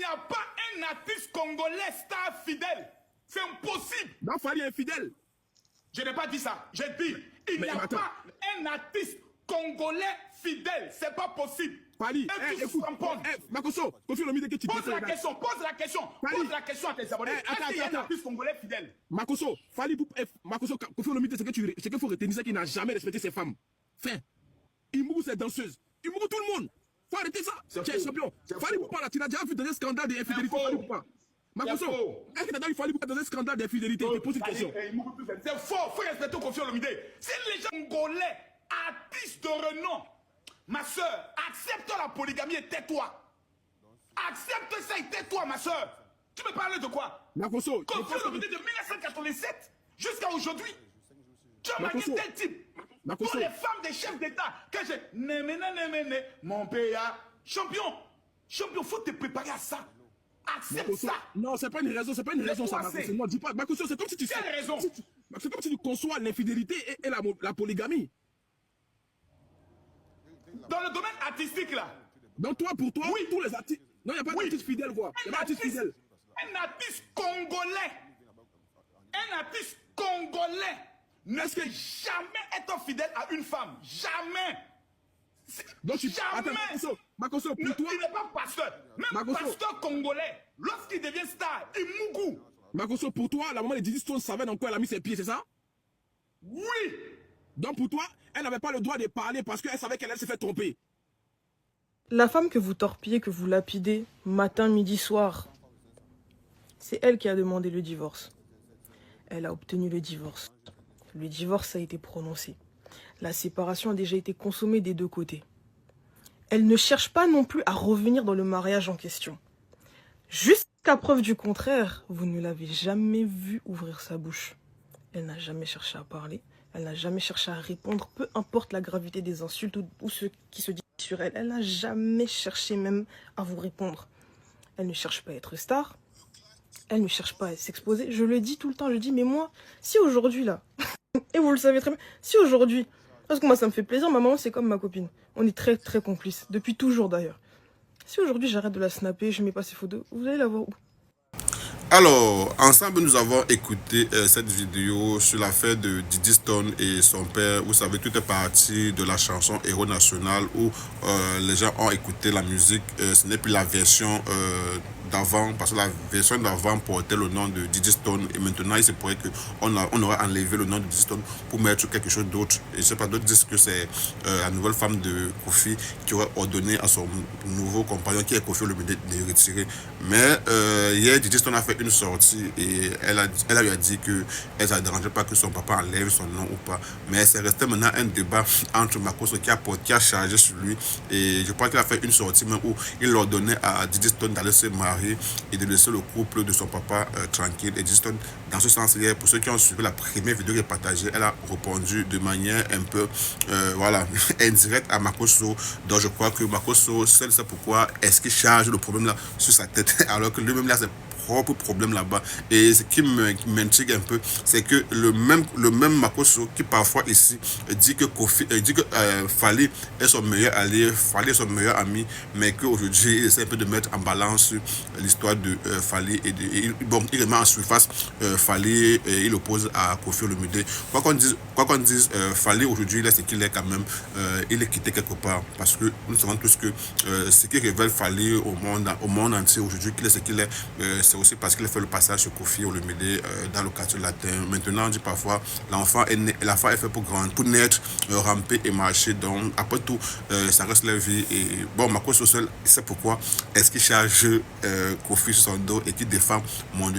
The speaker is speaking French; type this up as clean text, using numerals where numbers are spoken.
n'y a pas un artiste congolais star fidèle. C'est impossible. Non, Fally est infidèle. Je n'ai pas dit ça. J'ai dit, il n'y a pas un artiste congolais fidèle. C'est pas possible. Fally, écoute, Makosso, confie le mythe que tu pose la question, pose la question. Pose la question à tes abonnés. Est-ce qu'il y a un artiste congolais fidèle? Makosso, Fally, Makosso, confie le mythe, c'est qu'il faut retenir, c'est qu'il n'a jamais respecté ses femmes. Fin. Il mourut ses danseuses. Il mourut tout le monde. Faut arrêter ça. C'est champion. Fally Poupa, là, tu l'as déjà vu dans un scandale d'infidélité. Fally Poupa. Makosso, est-ce que tu as déjà vu Fally Poupa dans un scandale d'infidélité? Je te pose une question. C'est faux. Faut respecter Koffi Olomide. Si les gens congolais, artistes de renom, ma soeur, accepte la polygamie et tais-toi. Accepte ça et tais-toi, ma soeur. Tu me parles de quoi? Makosso, Koffi Olomide de 1987 jusqu'à aujourd'hui. Tu as manqué tel type. Pour les femmes des chefs d'État, que j'ai mon pays, champion, faut te préparer à ça. Accepte ça. Non, c'est pas une raison, ça, Makosso. Non, dis pas. Makosso, c'est comme si tu sais. Quelle raison? C'est comme si tu conçois l'infidélité et la polygamie. Dans le domaine artistique, là. Donc, toi, pour toi, oui, tous les artistes. Non, il n'y a pas d'artiste fidèle, quoi. Il n'y a pas d'artiste fidèle. Un artiste congolais. Un artiste congolais ne peut jamais être fidèle à une femme. Jamais. Donc, jamais. Attends, Makosso, pour toi. Il n'est pas pasteur. Même pasteur congolais, lorsqu'il devient star, il mougou. Makosso, pour toi, la maman de Diddy Stone savait dans quoi elle a mis ses pieds, c'est ça? Oui. Donc, pour toi, elle n'avait pas le droit de parler parce qu'elle savait qu'elle allait se faire tromper. La femme que vous torpillez, que vous lapidez, matin, midi, soir, c'est elle qui a demandé le divorce. Elle a obtenu le divorce. Le divorce a été prononcé. La séparation a déjà été consommée des deux côtés. Elle ne cherche pas non plus à revenir dans le mariage en question. Jusqu'à preuve du contraire, vous ne l'avez jamais vue ouvrir sa bouche. Elle n'a jamais cherché à parler. Elle n'a jamais cherché à répondre, peu importe la gravité des insultes ou ceux qui se disent sur elle. Elle n'a jamais cherché même à vous répondre. Elle ne cherche pas à être star. Elle ne cherche pas à s'exposer. Je le dis tout le temps, je dis, mais moi, si aujourd'hui là, et vous le savez très bien, si aujourd'hui, parce que moi ça me fait plaisir, ma maman c'est comme ma copine. On est très très complices, depuis toujours d'ailleurs. Si aujourd'hui j'arrête de la snapper, je mets pas ses photos, vous allez la voir où? Alors, ensemble, nous avons écouté cette vidéo sur l'affaire de Diddy Stone et son père. Vous savez, tout est parti de la chanson Héros National où les gens ont écouté la musique. Ce n'est plus la version d'avant, parce que la version d'avant portait le nom de Diddy Stone. Et maintenant, il se pourrait qu'on aurait enlevé le nom de Diddy Stone pour mettre quelque chose d'autre. Et je sais pas, d'autres disent que c'est la nouvelle femme de Koffi qui aurait ordonné à son nouveau compagnon, qui est Koffi Olomide, de retirer. Mais hier, Diddy Stone a fait une sortie et elle lui a dit que elle ne dérangeait pas que son papa enlève son nom ou pas. Mais c'est resté maintenant un débat entre Makosso qui a chargé sur lui. Et je crois qu'il a fait une sortie même où il ordonnait à Diddy Stone d'aller se marier et de laisser le couple de son papa tranquille. Et Diddy Stone, dans ce sens, hier, pour ceux qui ont suivi la première vidéo qui est partagée, elle a répondu de manière un peu voilà, indirecte à Makosso. Donc je crois que Makosso, c'est pourquoi est-ce qu'il charge le problème là sur sa tête alors que lui-même là c'est propre problème là-bas. Et ce qui m'intrigue un peu, c'est que le même Makosso qui parfois ici dit que Fally est son meilleur allié, Fally est son meilleur ami, mais qu'aujourd'hui il essaie un peu de mettre en balance l'histoire de Fally et il remet en surface Fally et il oppose à Koffi Olomide. Quoi qu'on dise, Fally aujourd'hui il est ce qu'il est quand même, il est quitté quelque part parce que nous savons tous que ce qui révèle Fally au monde entier aujourd'hui qu'il est ce qu'il est, c'est aussi parce qu'il a fait le passage sur Koffi Olomide dans le quartier latin. Maintenant, on dit parfois l'enfant est né, l'enfant est fait pour naître, ramper et marcher. Donc, après tout, ça reste la vie. Et bon, Makosso seul, c'est pourquoi est-ce qu'il charge Koffi sur son dos et qu'il défend mon